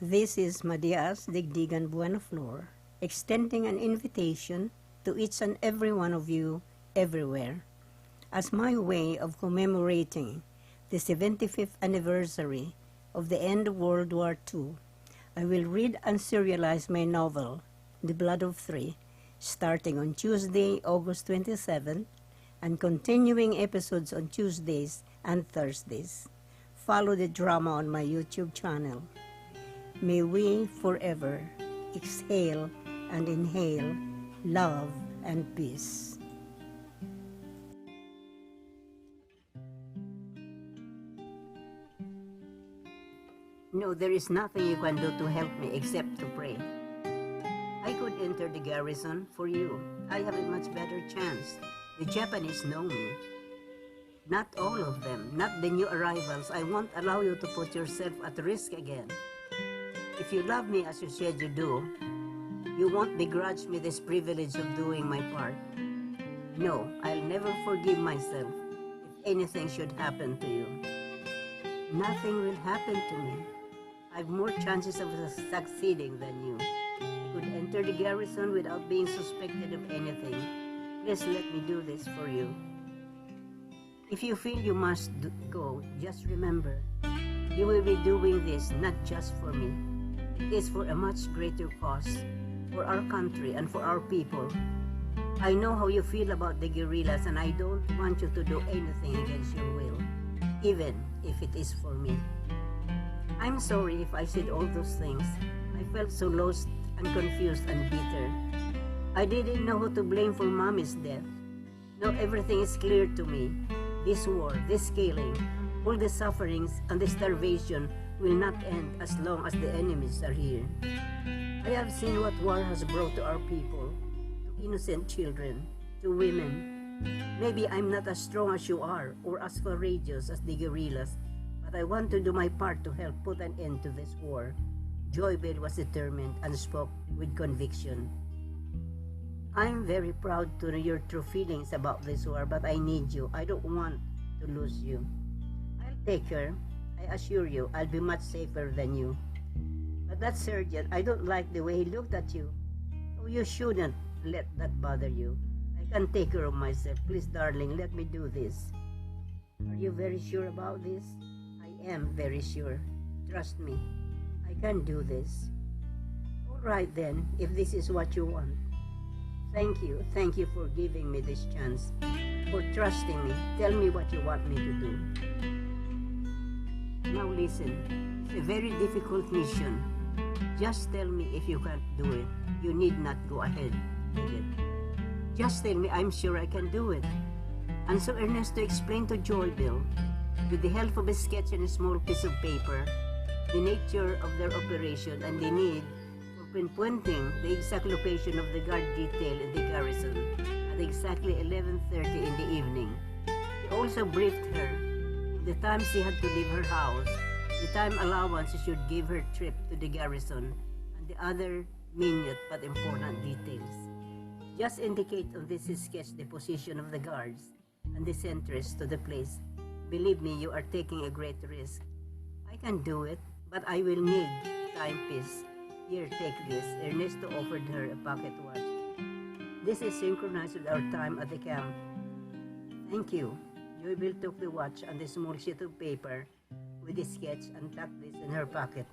This is Madia-as Digdigan Buenaflor, extending an invitation to each and every one of you everywhere, as my way of commemorating the 75th anniversary of the end of World War II. I will read and serialize my novel, The Blood of Three, starting on Tuesday, August 27, and continuing episodes on Tuesdays and Thursdays. Follow the drama on my YouTube channel. May we forever exhale and inhale love and peace. No, there is nothing you can do to help me except to pray. I could enter the garrison for you. I have a much better chance. The Japanese know me. Not all of them, not the new arrivals. I won't allow you to put yourself at risk again. If you love me as you said you do, you won't begrudge me this privilege of doing my part. No, I'll never forgive myself if anything should happen to you. Nothing will happen to me. I've more chances of succeeding than you. I could enter the garrison without being suspected of anything. Please let me do this for you. If you feel you must go, just remember, you will be doing this not just for me. It is for a much greater cause, for our country and for our people. I know how you feel about the guerrillas, and I don't want you to do anything against your will, even if it is for me. I'm sorry if I said all those things. I felt so lost and confused and bitter. I didn't know who to blame for Mommy's death. Now everything is clear to me. This war, this killing, all the sufferings and the starvation will not end as long as the enemies are here. I have seen what war has brought to our people, to innocent children, to women. Maybe I'm not as strong as you are or as courageous as the guerrillas, but I want to do my part to help put an end to this war. Joybell was determined and spoke with conviction. I'm very proud to know your true feelings about this war, but I need you. I don't want to lose you. I'll take her. I assure you, I'll be much safer than you. But that surgeon, I don't like the way he looked at you. Oh, you shouldn't let that bother you. I can take care of myself. Please, darling, let me do this. Are you very sure about this? I am very sure. Trust me. I can do this. All right then, if this is what you want. Thank you for giving me this chance, for trusting me. Tell me what you want me to do. Now listen, it's a very difficult mission. Just tell me if you can't do it. You need not go ahead with it. Just tell me I'm sure I can do it. And so Ernesto explained to Joybell, with the help of a sketch and a small piece of paper, the nature of their operation and the need pinpointing the exact location of the guard detail in the garrison at exactly 11:30 in the evening. He also briefed her on the time she had to leave her house, the time allowance she should give her trip to the garrison, and the other minute but important details. Just indicate on this sketch the position of the guards and the sentries to the place. Believe me, you are taking a great risk. I can do it, but I will need timepiece. Here, take this. Ernesto offered her a pocket watch. This is synchronized with our time at the camp. Thank you. Joybell took the watch and the small sheet of paper with the sketch and tucked this in her pocket.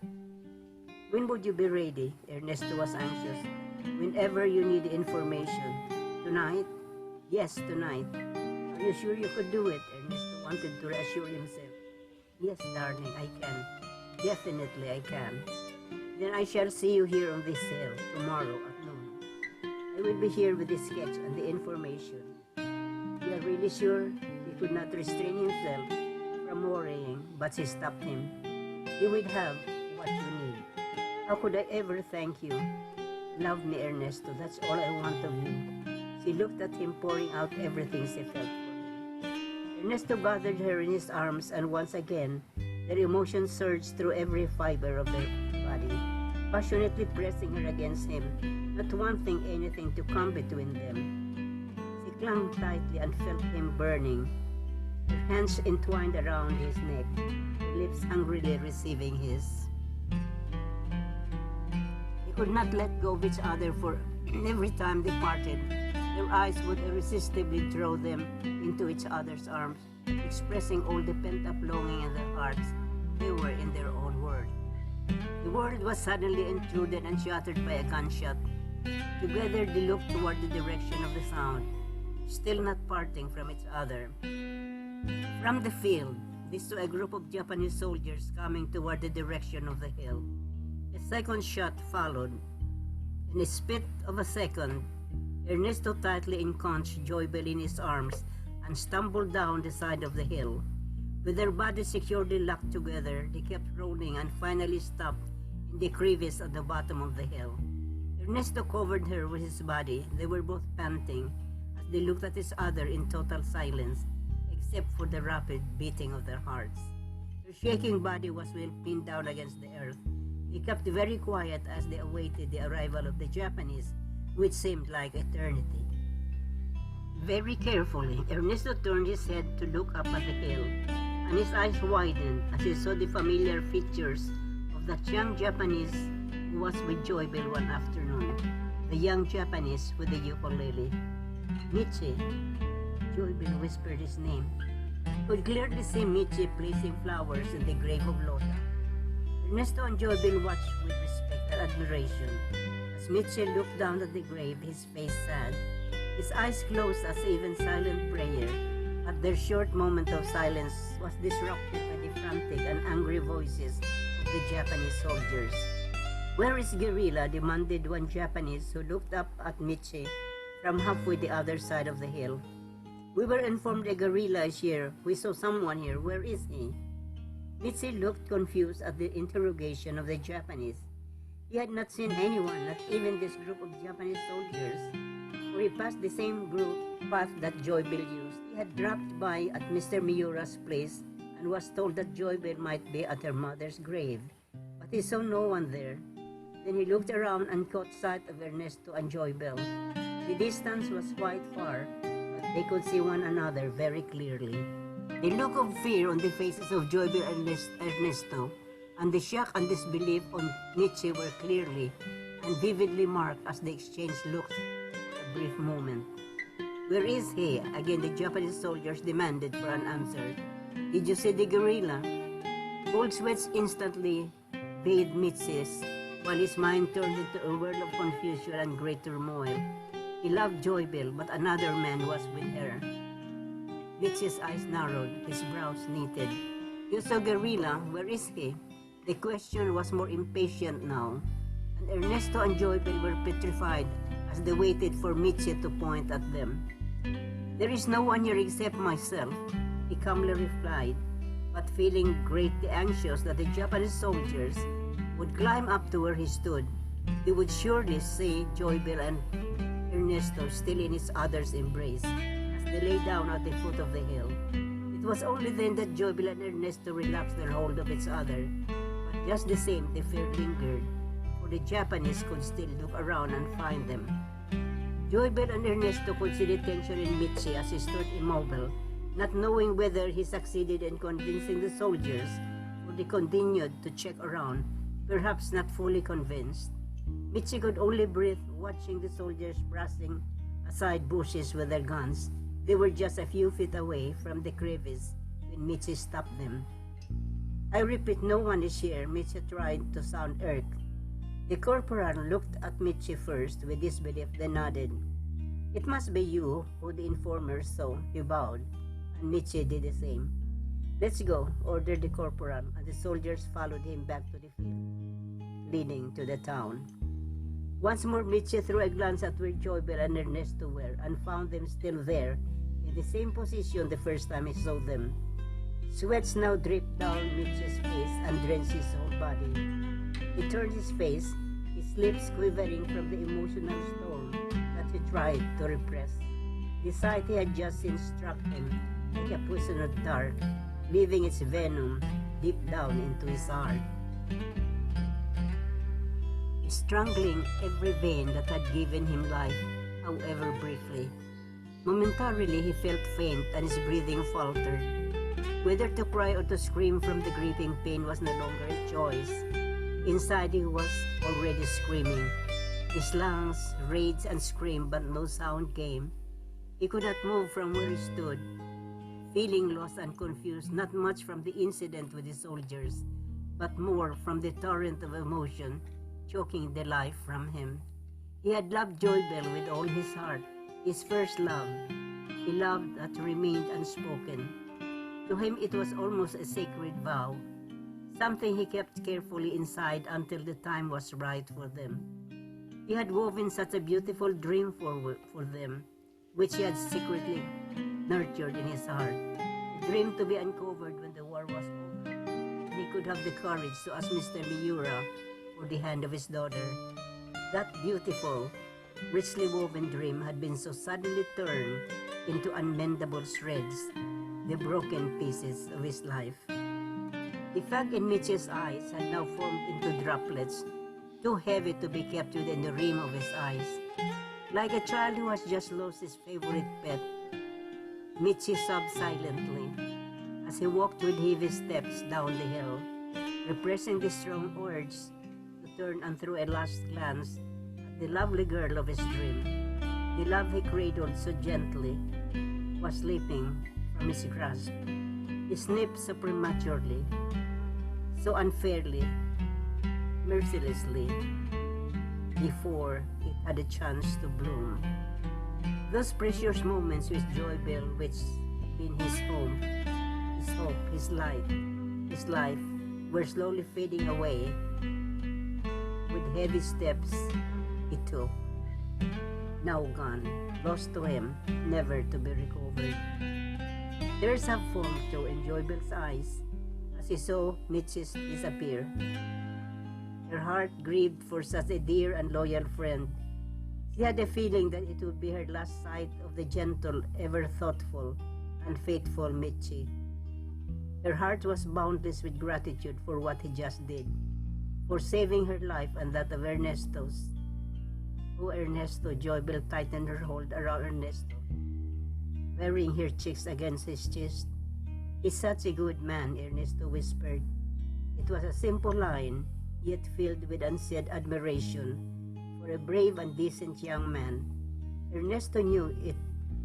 When would you be ready? Ernesto was anxious. Whenever you need information. Tonight? Yes, tonight. Are you sure you could do it? Ernesto wanted to reassure himself. Yes, darling, I can. Definitely I can. Then I shall see you here on this cell tomorrow at noon. I will be here with the sketch and the information. You are really sure? He could not restrain himself from worrying, but she stopped him. You will have what you need. How could I ever thank you? Love me, Ernesto. That's all I want of you. She looked at him, pouring out everything she felt for him. Ernesto gathered her in his arms, and once again, their emotions surged through every fiber of their body, passionately pressing her against him, not wanting anything to come between them. She clung tightly and felt him burning, her hands entwined around his neck, her lips hungrily receiving his. could not let go of each other, for every time they parted, their eyes would irresistibly draw them into each other's arms, expressing all the pent-up longing in their hearts. They were in their own world. The world was suddenly intruded and shattered by a gunshot. Together they looked toward the direction of the sound, still not parting from each other. From the field, they saw a group of Japanese soldiers coming toward the direction of the hill. A second shot followed. In a spit of a second, Ernesto tightly ensconced Joybell in his arms and stumbled down the side of the hill. With their bodies securely locked together, they kept rolling and finally stopped in the crevice at the bottom of the hill. Ernesto covered her with his body. They were both panting as they looked at each other in total silence, except for the rapid beating of their hearts. Her shaking body was well pinned down against the earth. They kept very quiet as they awaited the arrival of the Japanese, which seemed like eternity. Very carefully, Ernesto turned his head to look up at the hill, and his eyes widened as he saw the familiar features of that young Japanese who was with Joybell one afternoon, the young Japanese with the ukulele. Michi. Joybell whispered his name. He could clearly see Michi placing flowers in the grave of Lota. Ernesto and Joybell watched with respect and admiration. As Michi looked down at the grave, his face sad, his eyes closed as even silent prayer. But their short moment of silence was disrupted by the frantic and angry voices of the Japanese soldiers. "Where is Guerrilla?" demanded one Japanese who looked up at Michi from halfway the other side of the hill. "We were informed a guerrilla is here. We saw someone here. Where is he?" Michi looked confused at the interrogation of the Japanese. He had not seen anyone, not even this group of Japanese soldiers, for he passed the same path that Joybell used. He had dropped by at Mr. Miura's place and was told that Joybell might be at her mother's grave, but he saw no one there. Then he looked around and caught sight of Ernesto and Joybell. The distance was quite far, but they could see one another very clearly. The look of fear on the faces of Joybell and Ernesto, and the shock and disbelief on Michi were clearly and vividly marked as they exchanged looks for a brief moment. "Where is he?" Again the Japanese soldiers demanded for an answer. "Did you see the guerrilla?" Cold sweats instantly bathed Michi's, while his mind turned into a whirl of confusion and great turmoil. He loved Joybell, but another man was with her. Michi's eyes narrowed, his brows knitted. "You saw Guerrilla. Where is he?" The question was more impatient now, and Ernesto and Joybell were petrified as they waited for Michi to point at them. "There is no one here except myself," he calmly replied, but feeling greatly anxious that the Japanese soldiers would climb up to where he stood. They would surely see Joybell and Ernesto still in each other's embrace as they lay down at the foot of the hill. It was only then that Joybell and Ernesto relaxed their hold of each other, but just the same the fear lingered, for the Japanese could still look around and find them. Joybell and Ernesto could see the tension in Michi as he stood immobile, not knowing whether he succeeded in convincing the soldiers, or they continued to check around, perhaps not fully convinced. Michi could only breathe, watching the soldiers brushing aside bushes with their guns. They were just a few feet away from the crevice when Michi stopped them. "I repeat, no one is here," Michi tried to sound irked. The corporal looked at Michi first with disbelief, then nodded. "It must be you who the informers saw," he bowed, and Michi did the same. "Let's go," ordered the corporal, and the soldiers followed him back to the field leading to the town. Once more Michi threw a glance at where Joybell and Ernesto were and found them still there, in the same position the first time he saw them. Sweats now dripped down Michi's face and drenched his whole body. He turned his face, his lips quivering from the emotional storm that he tried to repress. The sight he had just seen struck him like a poisonous dart, leaving its venom deep down into his heart, strangling every vein that had given him life, however briefly. Momentarily he felt faint and his breathing faltered. Whether to cry or to scream from the gripping pain was no longer a choice. Inside he was already screaming. His lungs raged and screamed, but no sound came. He could not move from where he stood, feeling lost and confused, not much from the incident with the soldiers, but more from the torrent of emotion choking the life from him. He had loved Joybell with all his heart, his first love. He loved that remained unspoken. To him it was almost a sacred vow, something he kept carefully inside until the time was right for them. He had woven such a beautiful dream for them, which he had secretly nurtured in his heart. A dream to be uncovered when the war was over, and he could have the courage to ask Mr. Miura for the hand of his daughter. That beautiful, richly woven dream had been so suddenly turned into unmendable shreds, the broken pieces of his life. The fog in Mitch's eyes had now formed into droplets, too heavy to be kept within the rim of his eyes. Like a child who has just lost his favorite pet, Mitchie sobbed silently as he walked with heavy steps down the hill, repressing the strong urge to turn and throw a last glance at the lovely girl of his dream. The love he cradled so gently was slipping from his grasp. He snipped so prematurely, so unfairly, mercilessly, before it had a chance to bloom. Those precious moments with Joybell, which had been his home, his hope, his life, were slowly fading away with heavy steps he took. Now gone, lost to him, never to be recovered. Tears have formed too in Joybell's eyes as he saw Mitch's disappear. Her heart grieved for such a dear and loyal friend. She had a feeling that it would be her last sight of the gentle, ever thoughtful, and faithful Mitchie. Her heart was boundless with gratitude for what he just did, for saving her life and that of Ernesto's. Oh, Ernesto, Joybell tightened her hold around Ernesto, burying her cheeks against his chest. "He's such a good man," Ernesto whispered. It was a simple line, yet filled with unsaid admiration for a brave and decent young man. Ernesto knew it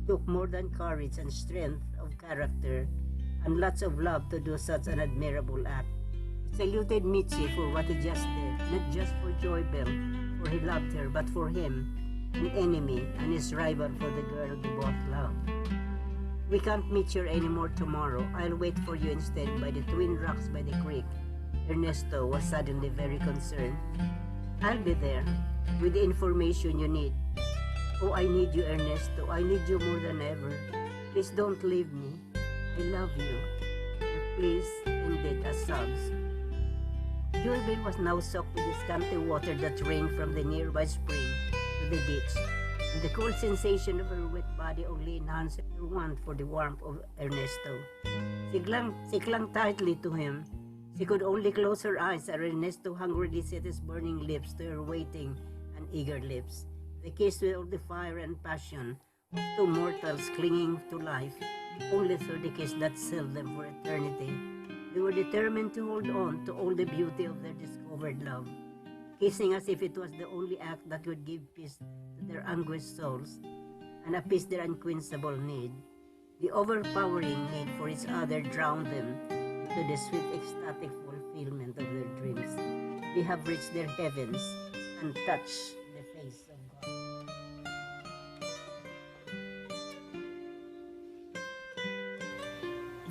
took more than courage and strength of character and lots of love to do such an admirable act. He saluted Mitchie for what he just did, not just for Joybell, for he loved her, but for him, an enemy and his rival for the girl they both loved. "We can't meet here anymore tomorrow. I'll wait for you instead by the twin rocks by the creek." Ernesto was suddenly very concerned. "I'll be there with the information you need." "Oh, I need you, Ernesto. I need you more than ever. Please don't leave me. I love you." Her pleas ended as sobs. Joybell was now soaked with the scanty water that rained from the nearby spring to the ditch, and the cold sensation of her wet body only enhanced her want for the warmth of Ernesto. She clung tightly to him. She could only close her eyes as Ernesto hungrily set his burning lips to her waiting and eager lips. They kissed with all the fire and passion of two mortals clinging to life, only through the kiss that sealed them for eternity. They were determined to hold on to all the beauty of their discovered love, kissing as if it was the only act that would give peace to their anguished souls, and appease their unquenchable need. The overpowering need for each other drowned them into the sweet ecstatic fulfillment of their dreams. They have reached their heavens and touched the face of God.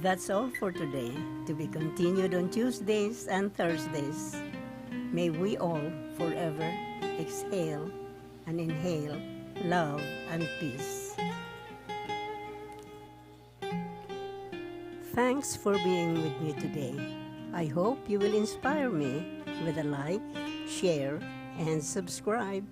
That's all for today, to be continued on Tuesdays and Thursdays. May we all forever exhale and inhale love and peace. Thanks for being with me today. I hope you will inspire me with a like, share, and subscribe.